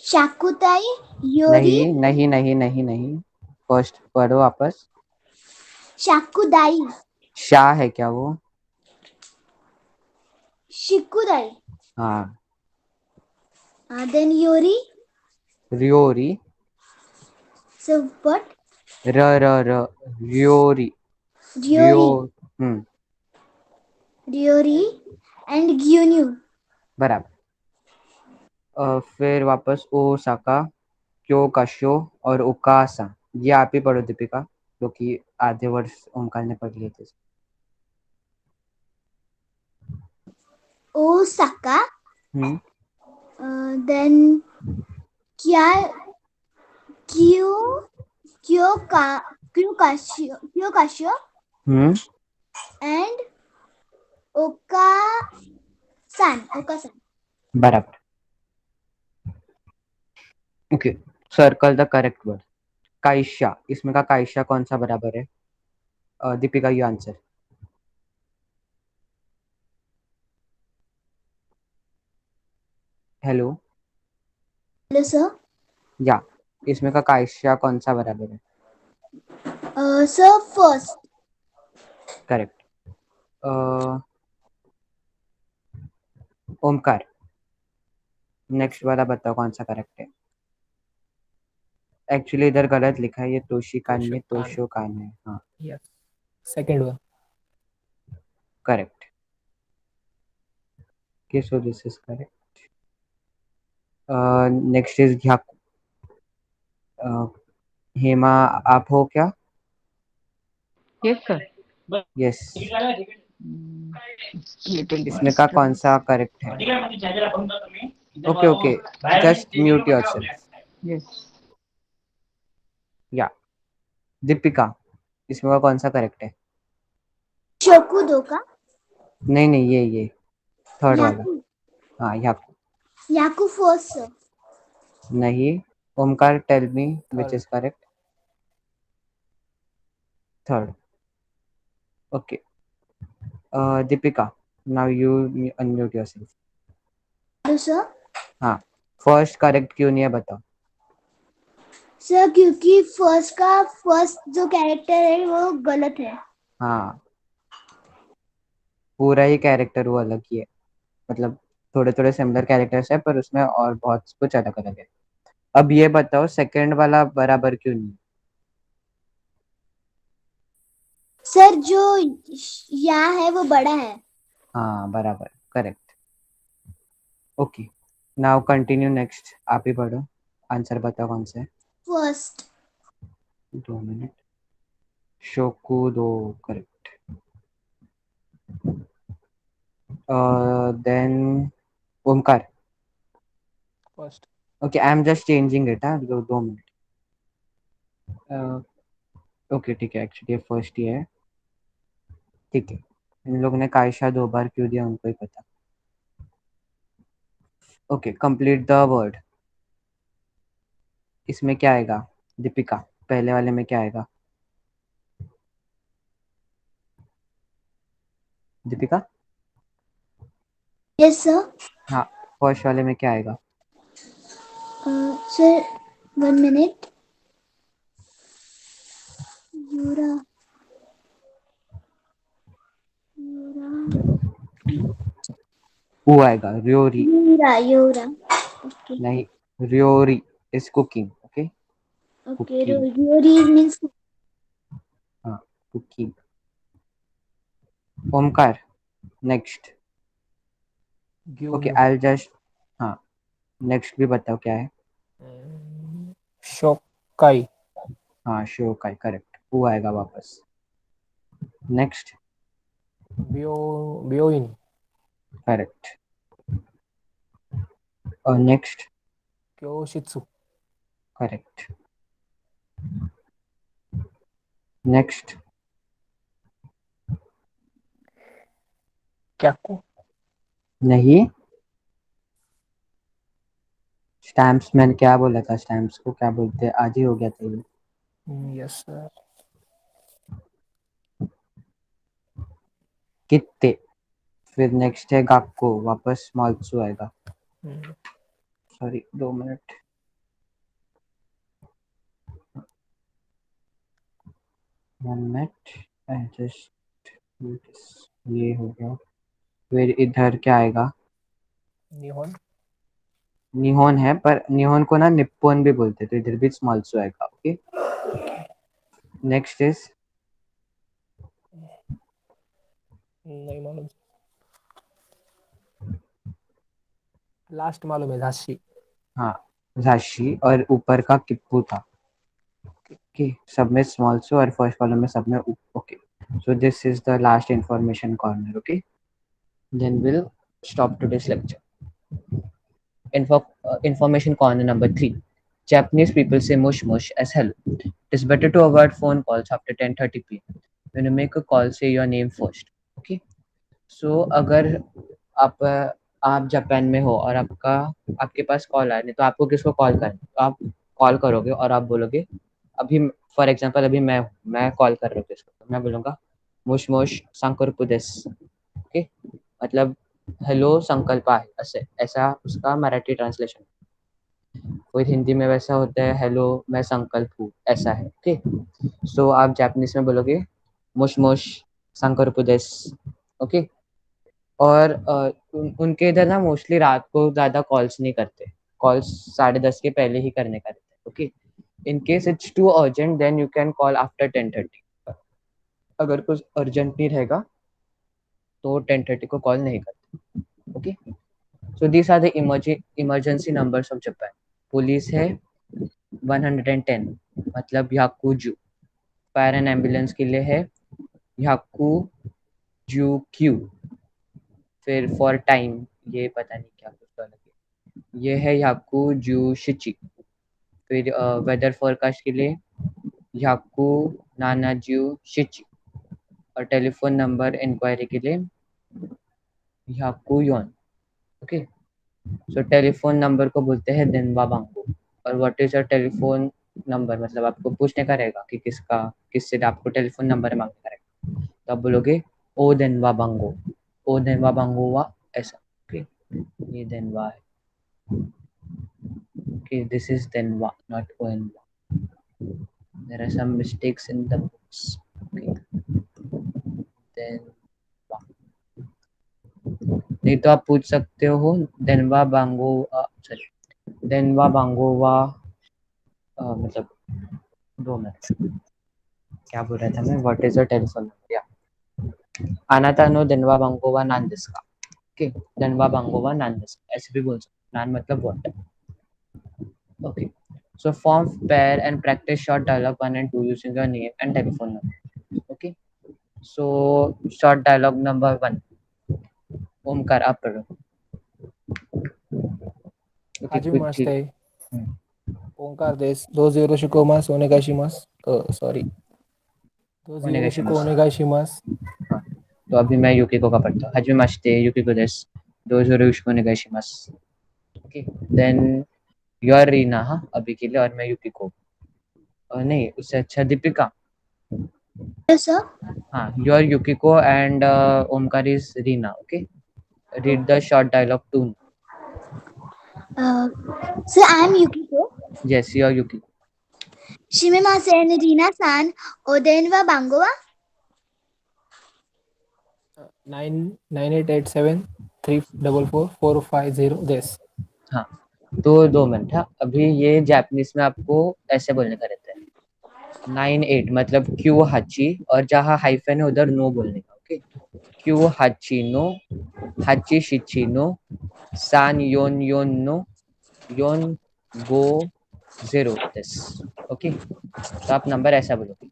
शाकुताई योरी नहीं नहीं नहीं नहीं नहीं. फर्स्ट पढ़ो वापस. शाकुदाई शाह है क्या वो? शिकुदाई. हाँ. देन योरी. रियोरी. So what? र र र रियोरी. रियोरी. हम्म. रियोरी एंड ग्यून्यू. बराबर. फिर वापस ओसाका क्योकाशो और ओकासा. ये आप ही पढ़ो दीपिका, क्योंकि आधे वर्ष ओमकार ने पढ़ लिए थे. ओसाका. हम्म. देन क्या क्यों क्यों का क्यों काशियो हम्म. एंड ओका सान. बराबर. Okay. Circle the correct word. काइशा. इसमें का काइशा कौन सा बराबर है? Deepika, you answer. Hello. Hello sir. Yeah. इसमें का काइशा कौन सा बराबर है? Sir first. Correct. Omkar, next वाला बताओ कौन सा करेक्ट है. एक्चुअली इधर गलत लिखा है, ये तोशिकान में तोशोकान है. हाँ. Yes. Second one. Correct. Okay, so this is correct. Next is Hyaku. Hema, आप हो क्या? Yes, sir. यस. Little इसमें का कौन सा करेक्ट है? Okay okay, just mute yourself. Yes. या. दीपिका, इसमें का कौन सा करेक्ट है? शोकुदो का. नहीं नहीं, ये थर्ड वाला. याकू. हाँ, याकू. याकू फर्स्ट सर. नहीं. Omkar, tell me which Third. Is correct. Third. Okay. Deepika, now you unmute yourself. Hello sir. हाँ. फर्स्ट करेक्ट क्यों नहीं है बताओ. सर क्योंकि फर्स्ट जो कैरेक्टर है वो गलत है. हाँ, पूरा ही कैरेक्टर वो अलग ही है. मतलब थोड़े थोड़े सिमिलर कैरेक्टर्स है, पर उसमें और बहुत कुछ अलग अलग है. अब ये बताओ, सेकंड वाला बराबर क्यों नहीं? सर जो या है वो बड़ा है. हाँ, बराबर. Correct. Okay. Now continue. Next आप ही पढ़ो. आंसर बताओ कौन सा है. फर्स्ट. 2 मिनट. शोकुदो. Correct. Then Omkar. First. Okay, I am just changing it. हाँ, 2 मिनट. ओके ठीक है. एक्चुअली फर्स्ट ही है. ठीक है. इन लोग ने कायशा 2 बार क्यों दिया, उनको ही पता. Okay, complete the word. इसमें क्या आएगा दीपिका? पहले वाले में क्या आएगा दीपिका? Yes sir. हाँ, फर्स्ट वाले में क्या आएगा? Sir 1 minute. यूरा वो आएगा. रियोरी. यूरा. ओके. नहीं, रियोरी. is cooking. Okay, Okay, cooking. Rory means Cooking. Omkar. Next. Give Okay, me I'll just. हाँ. Next भी बताओ क्या है. शोकाई हाँ, show का correct. वो आएगा वापस. Next. बियोइन Correct. Next. क्योशित्सु Correct. Next. क्याकू नहीं. स्टैम्प्स मैंने क्या बोला था, स्टैम्प्स को क्या बोलते हैं, आज ही हो गया था ये. यस सर कितने. फिर नेक्स्ट है गाक्को, वापस मॉल्सू आएगा. Sorry 2 minute. 1 मिनट. जस्ट ये हो गया. फिर इधर क्या आएगा. निहोन निहोन है, पर निहोन को ना निप्पोन भी बोलते हैं, तो इधर भी स्मॉल्सू आएगा. ओके. Next is. नहीं मालूम लास्ट मालूम है झांसी हाँ, झाशी और ऊपर का किप्पू था. ओके, सब में स्मॉल्सू और फर्स्ट कॉलम में सब में. Okay, so this is the last information corner. Okay, then we'll stop today's lecture. Information corner number 3. Japanese people say mush mush as hello. It is better to avoid phone calls after 10:30 p.m. When you make a call, say your name first. Okay. So अगर आप Japan में हो और आपके पास call आए, नहीं तो आपको किसको कॉल करना, तो आप कॉल करोगे और आप बोलोगे, अभी फॉर एग्जांपल अभी मैं कॉल कर रहा हूँ किसको, तो मैं बोलूँगा मुश मुश संकल्प देस. ओके, मतलब हेलो संकल्पा है, ऐसा उसका मराठी ट्रांसलेशन. कोई हिंदी में वैसा होता है, हेलो मैं संकल्प हूँ, ऐसा है. ओके, सो आप जापानीज में बोलोगे मुश मुश संकल्प देस. ओके. और उनके इधर ना मोस्टली रात को ज़्यादा कॉल्स नहीं करते, कॉल्स 10:30 के पहले ही करने का रहता है. Okay, in case it's too urgent then you can call after 10:30. अगर कुछ अर्जेंट नहीं रहेगा तो 10:30 को कॉल नहीं करते. Okay, so these are the emergency numbers of Japan. Police है 110, मतलब याकूजू. फायर एंड एम्बुलेंस के लिए है याकूजू क्यू. फिर फॉर टाइम ये पता नहीं क्या कुछ तो अलग है, ये है याकू जू शिची. फिर वेदर फोरकास्ट के लिए याकू नाना जू शिची. और टेलीफोन नंबर इंक्वायरी के लिए याकू योन. ओके, सो टेलीफोन नंबर को बोलते हैं देनवा बांगो. और what is your telephone number, मतलब आपको पूछने का रहेगा कि किससे आपको टेलीफोन नंबर मांगने का रहेगा, तो आप बोलोगे ओ देनवा बांगो. ओ देनवा बांगो वा ऐसा. ओके, ये देनवा है. Okay, this is Denwa, not Oenwa. There are some mistakes in the books. Okay, Denwa. नहीं तो आप पूछ सकते हो देनवा बांगो, सॉरी देनवा बांगोवा, मतलब 2 मिनट. क्या बोल रहा था मैं, what is your telephone number. या आनाता नो देनवा बांगोवा नान दिसका. ओके, देनवा बांगोवा नान दिसका ऐसे भी बोल सकते. नान मतलब what. Okay, so form, pair and practice short dialogue 1 and 2 using your name and telephone number. Okay, so short dialogue number 1. Omkar, आप पढ़ो. Okay, हाजिम quickly. मास्ते ओंकार देश 20 शिकोमास ओनेगाशिमास sorry 20 Shikoh Onegaishimasu. ओनेगाशिमास. हाँ, तो अभी मैं युकिको का पढ़ता हूँ. हाजिमे मास्ते युकिको देस. 20 onegaishimasu. Okay, then you are Reena. हाँ, अभी के लिए. और मैं युकिको. और नहीं, उससे अच्छा दीपिका. yes, sir. हाँ, you are Yukiko and Omkar is Reena. Okay, read the short dialogue 2. So I am Yukiko. Yes, you are Yukiko. Shimemasen Rina-san Odenwa Bangowa. 9887 344 450 देश. हाँ, दो मिनट। हाँ, अभी ये जापानीज में आपको ऐसे बोलने का रहता है 9-8 मतलब क्यू हाची, और जहाँ हाइफन है उधर नो बोलने का। ओके, क्यू हाची नो, हाची शिची नो, सान योन योन नो, योन गो जीरो दिस। ओके, तो आप नंबर ऐसा बोलोगे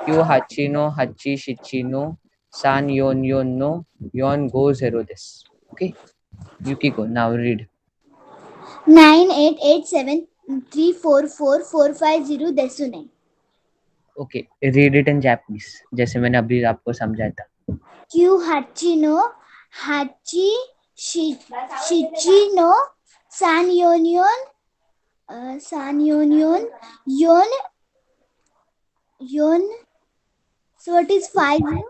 क्यू हाची नो, हाची शिची नो, सान योन योन नो, योन गो जीरो दिस। Okay, Yukiko now read. 9887344450 देसु ने। Okay, read it in Japanese जैसे मैंने अभी आपको समझाया था। क्यू हाची नो, हाची शिची नो, सान योन योन, सान योन योन, योन योन। So what is 5?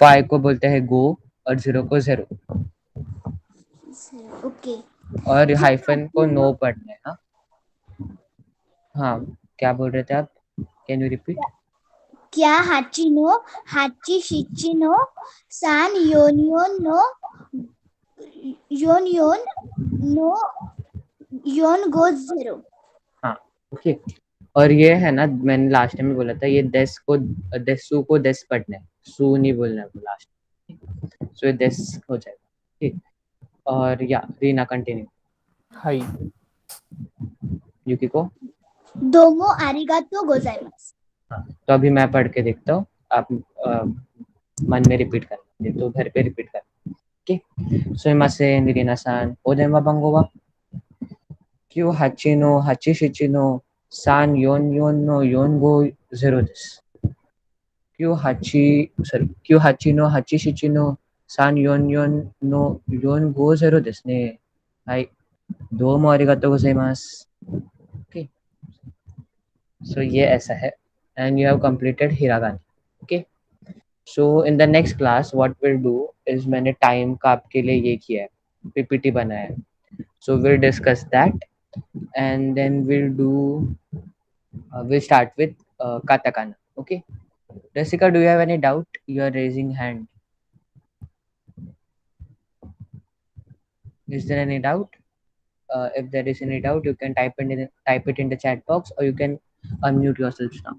5 को बोलते हैं गो और 0 को जीरो, Okay. और हाइफन को नो पढ़ना है। हाँ हाँ, क्या बोल रहे थे आप? Can you repeat? क्या हाची नो, हाची शिची नो, सान योन योन नो, योन योन नो, योन गोज जीरो। हाँ ओके, और ये है ना, मैंने लास्ट टाइम में बोला था ये देस को देसू को देस पढ़ना है, सू नहीं बोलना है लास्ट। सो ये देस हो जाएगा। ठीक, और या रीना कंटिन्यू। हाई। युकी को। दोमो आरिगातो गोजाइमास। हाँ, तो अभी मैं पढ़ के देखता हूँ, आप मन में रिपीट करना, तो घर पे रिपीट करना। ओके, सुइमासे निरिना सान ओदेमा बंगो वा क्यू हाची नो हाची शिची नो सान योन योन नो योन गो जीरो दिस। क्यू हाची सॉरी क्यू हाची नो हाची शिची नो सान योन योन नो योन गो जीरो दिस ने। हाय, दो मोरिगातो गोजाइमासु। ओके, सो ये ऐसा है, एंड यू हैव कंप्लीटेड हिरागानी। Okay, so in the next class what will do is, मैंने टाइम का आपके लिए ये किया है, पीपीटी बनाया है, so will discuss that, and then we'll start with katakana. Okay, Jessica, do you have any doubt? You are raising hand. Is there any doubt? If there is any doubt, you can type it in the chat box, or you can unmute yourselves now.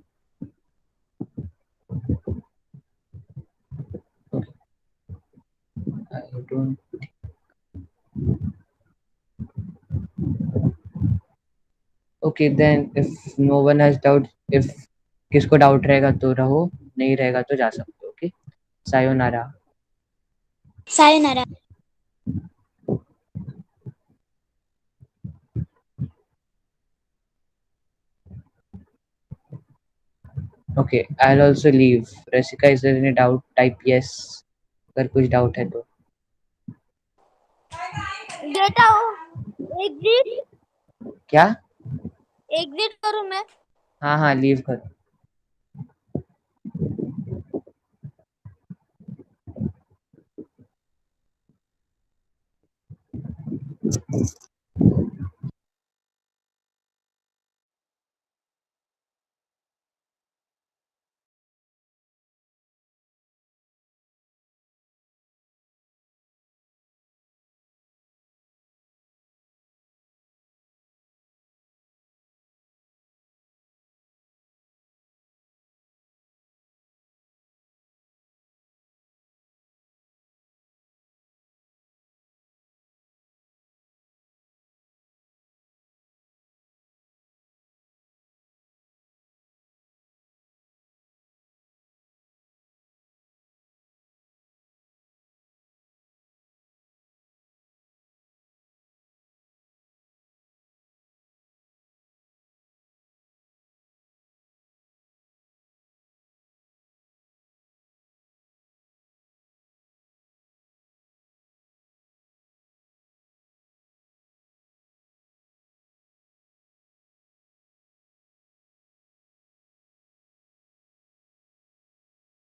Okay. I don't. Okay, then if no one has doubt, if किसको doubt रहेगा तो रहो, नहीं रहेगा तो जा सकते हो। Okay, sayonara. Sayonara. Okay, I'll also leave. Rasika, is there any doubt? Type yes अगर कुछ डाउट है तो। गेट आउट, एग्जिट, क्या? एग्जिट करूं मैं? हाँ हाँ, लीव करो।